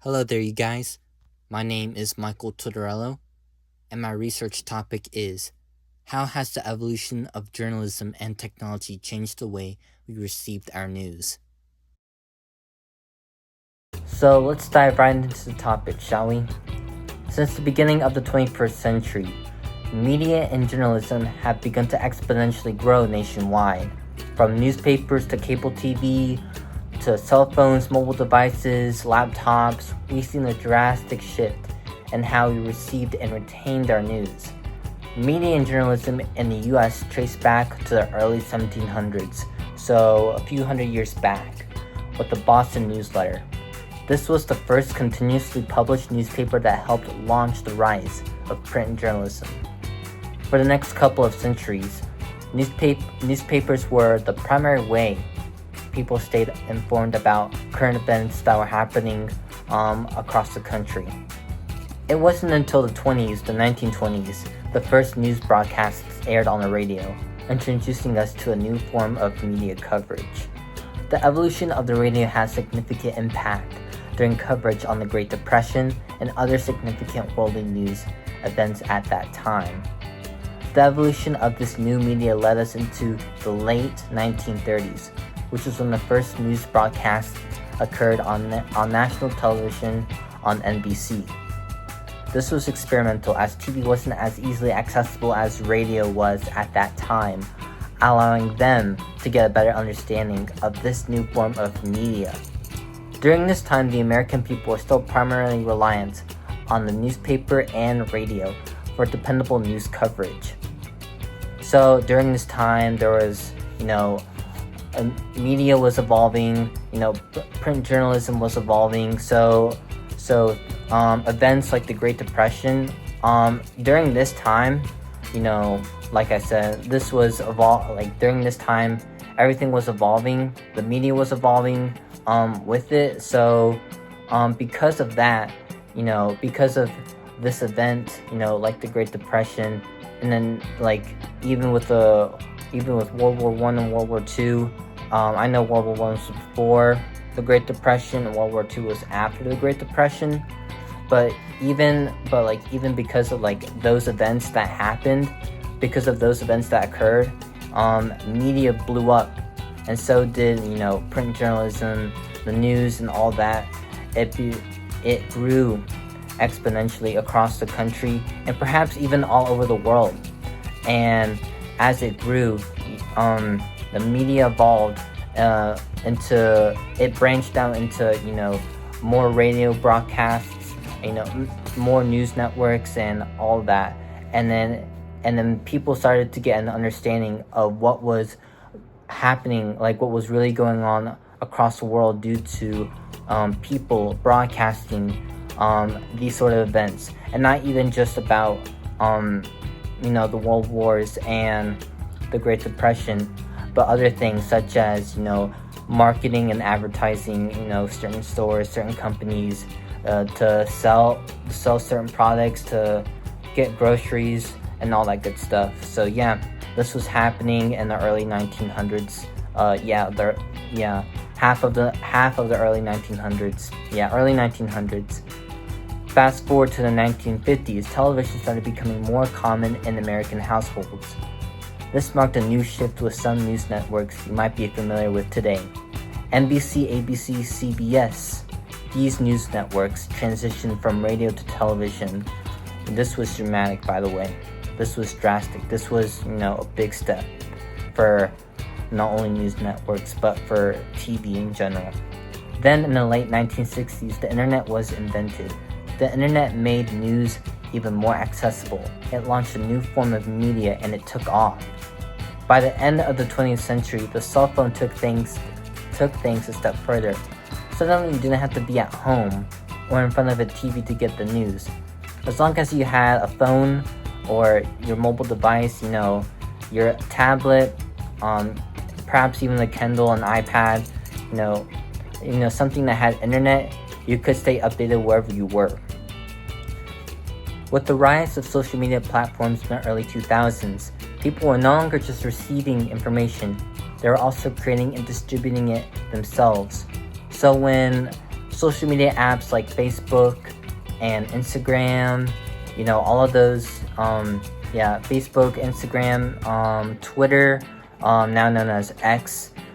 Hello there, you guys. My name is Michael Tutorello, and my research topic is how has the evolution of journalism and technology changed the way we received our news? So let's dive right into the topic, shall we? Since the beginning of the 21st century, media and journalism have begun to exponentially grow nationwide. From newspapers to cable TV to cell phones, mobile devices, laptops, we've seen a drastic shift in how we received and retained our news. Media and journalism in the US trace back to the early 1700s, so a few hundred years back, with the Boston Newsletter. This was the first continuously published newspaper that helped launch the rise of print journalism. For the next couple of centuries, newspapers were the primary way people stayed informed about current events that were happening across the country. It wasn't until the 1920s, the first news broadcasts aired on the radio, introducing us to a new form of media coverage. The evolution of the radio had significant impact during coverage on the Great Depression and other significant worldly news events at that time. The evolution of this new media led us into the late 1930s, which was when the first news broadcast occurred on national television on NBC. This was experimental as TV wasn't as easily accessible as radio was at that time, allowing them to get a better understanding of this new form of media. During this time, the American people were still primarily reliant on the newspaper and radio for dependable news coverage. So during this time, there was, media was evolving, print journalism was evolving. So events like the Great Depression, during this time, like I said, this was during this time, everything was evolving. The media was evolving with it. So because of that, because of this event, like the Great Depression, and then even with World War One and World War Two, I know World War One was before the Great Depression and World War Two was after the Great Depression. But even because of those events that happened, because of those events that occurred, media blew up, and so did print journalism, the news, and all that. It grew exponentially across the country and perhaps even all over the world. And as it grew, the media evolved it branched out into more radio broadcasts, more news networks and all that. And then people started to get an understanding of what was happening, what was really going on across the world due to people broadcasting these sort of events, and not even just about the world wars and the Great Depression, but other things such as marketing and advertising, certain stores, certain companies to sell certain products, to get groceries and all that good stuff. So yeah, this was happening in the early 1900s. Half of the early 1900s. Early 1900s. Fast forward to the 1950s, television started becoming more common in American households. This marked a new shift with some news networks you might be familiar with today. NBC, ABC, CBS. These news networks transitioned from radio to television. And this was dramatic, by the way. This was drastic. This was, a big step for not only news networks, but for TV in general. Then in the late 1960s, the internet was invented. The internet made news even more accessible. It launched a new form of media and it took off. By the end of the 20th century, the cell phone took things a step further. Suddenly you didn't have to be at home or in front of a TV to get the news. As long as you had a phone or your mobile device, your tablet, perhaps even a Kindle, an iPad, something that had internet, you could stay updated wherever you were. With the rise of social media platforms in the early 2000s, people were no longer just receiving information, they were also creating and distributing it themselves. So social media apps like Facebook and Instagram, all of those, Facebook, Instagram, Twitter, now known as X,